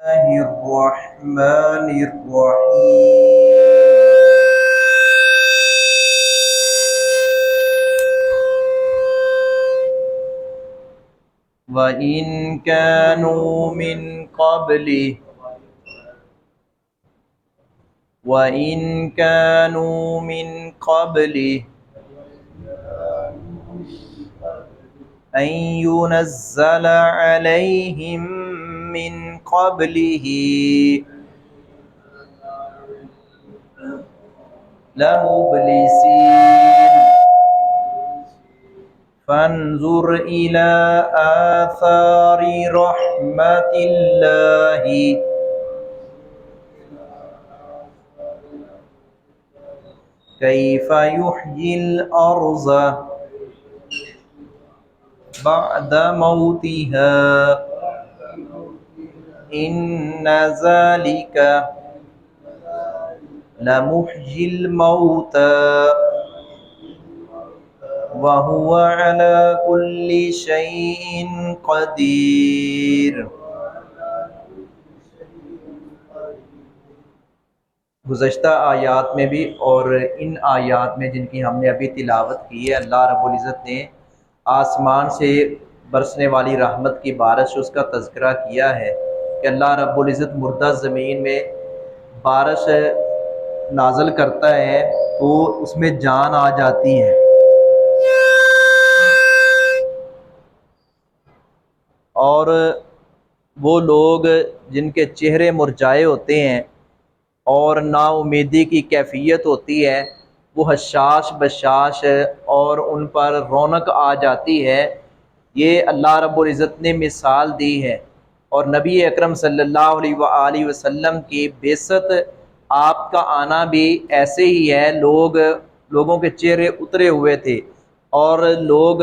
الرحمن الرحيم وإن كانوا من قبل أن ينزل عليهم من قبله لمبلسين فانظر إلى آثار رحمة الله كيف يحيي الأرض بعد موتها إن ذلك لمحيي الموتى وهو على كل شيء قدير۔ گزشتہ آیات میں بھی اور ان آیات میں جن کی ہم نے ابھی تلاوت کی ہے، اللہ رب العزت نے آسمان سے برسنے والی رحمت کی بارش اس کا تذکرہ کیا ہے کہ اللہ رب العزت مردہ زمین میں بارش نازل کرتا ہے تو اس میں جان آ جاتی ہے، اور وہ لوگ جن کے چہرے مرجھائے ہوتے ہیں اور نا امیدی کی کیفیت ہوتی ہے وہ حشاش بشاش اور ان پر رونق آ جاتی ہے۔ یہ اللہ رب العزت نے مثال دی ہے، اور نبی اکرم صلی اللہ علیہ وآلہ وسلم کی بعثت، آپ کا آنا بھی ایسے ہی ہے۔ لوگوں کے چہرے اترے ہوئے تھے اور لوگ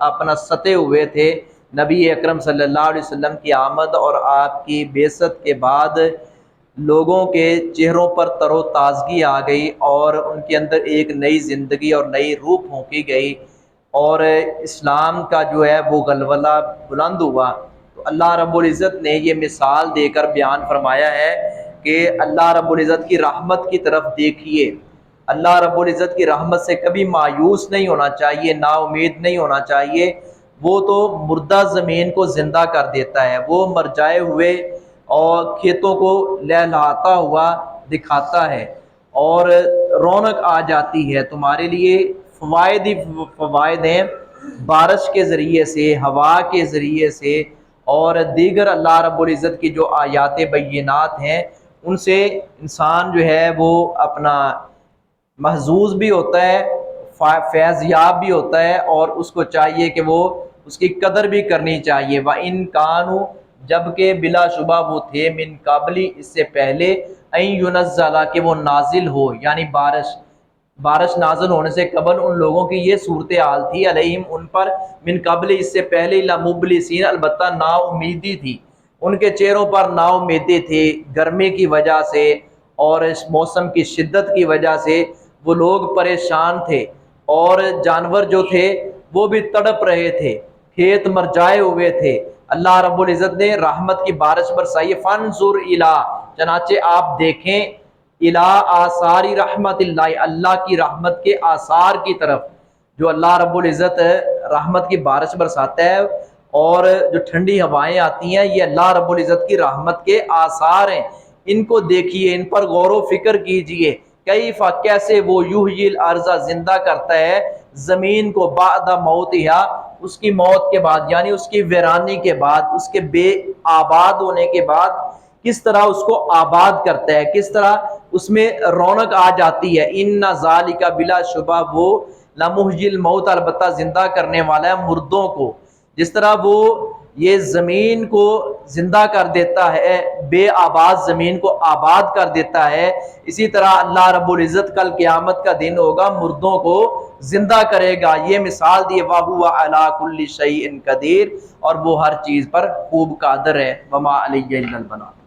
اپنا ستے ہوئے تھے۔ نبی اکرم صلی اللہ علیہ وسلم کی آمد اور آپ کی بعثت کے بعد لوگوں کے چہروں پر تر و تازگی آ گئی اور ان کے اندر ایک نئی زندگی اور نئی روح پھونکی گئی، اور اسلام کا جو ہے وہ غلغلہ بلند ہوا۔ تو اللہ رب العزت نے یہ مثال دے کر بیان فرمایا ہے کہ اللہ رب العزت کی رحمت کی طرف دیکھیے۔ اللہ رب العزت کی رحمت سے کبھی مایوس نہیں ہونا چاہیے، نا امید نہیں ہونا چاہیے۔ وہ تو مردہ زمین کو زندہ کر دیتا ہے، وہ مرجائے ہوئے اور کھیتوں کو لہلاتا ہوا دکھاتا ہے، اور رونق آ جاتی ہے۔ تمہارے لیے فوائد ہی فوائد ہیں، بارش کے ذریعے سے، ہوا کے ذریعے سے، اور دیگر اللہ رب العزت کی جو آیات بینات ہیں ان سے انسان جو ہے وہ اپنا محظوظ بھی ہوتا ہے، فیض یاب بھی ہوتا ہے، اور اس کو چاہیے کہ وہ اس کی قدر بھی کرنی چاہیے۔ وَإِن كَانُوا، جبکہ بلا شبہ وہ تھے، من قبلی، اس سے پہلے، ان ينزل، کہ وہ نازل ہو، یعنی بارش نازل ہونے سے قبل ان لوگوں کی یہ صورتحال تھی، علیہم، ان پر، من قبل، اس سے پہلے، لمبلسین، البتہ نا امیدی تھی، ان کے چہروں پر نا امیدی تھی، گرمی کی وجہ سے اور اس موسم کی شدت کی وجہ سے وہ لوگ پریشان تھے، اور جانور جو تھے وہ بھی تڑپ رہے تھے، کھیت مرجائے ہوئے تھے۔ اللہ رب العزت نے رحمت کی بارش برسائی، فانظر الی، چنانچہ آپ دیکھیں، الی آثار رحمت اللہ، اللہ کی رحمت کے آثار کی طرف۔ جو اللہ رب العزت رحمت کی بارش برساتا ہے اور جو ٹھنڈی ہوائیں آتی ہیں، یہ اللہ رب العزت کی رحمت کے آثار ہیں، ان کو دیکھیے، ان پر غور و فکر کیجئے۔ کیف، کیسے، وہ یحیی الارض، زندہ کرتا ہے زمین کو، بعد موتہا، اس کی موت کے بعد، یعنی اس کی ویرانی کے بعد، اس کے بے آباد ہونے کے بعد کس طرح اس کو آباد کرتا ہے، کس طرح اس میں رونق آ جاتی ہے۔ ان ذالک، بلا شبہ وہ، لمحیی الموت، البتہ زندہ کرنے والا ہے مردوں کو۔ جس طرح وہ یہ زمین کو زندہ کر دیتا ہے، بے آباد زمین کو آباد کر دیتا ہے، اسی طرح اللہ رب العزت کل قیامت کا دن ہوگا، مردوں کو زندہ کرے گا۔ یہ مثال دی، وَهُوَ عَلَىٰ كُلِّ شَيْءٍ قَدِيرٌ، اور وہ ہر چیز پر خوب قادر ہے۔ وَمَا عَلَيَّ إِلَّا الْبَلَاغُ۔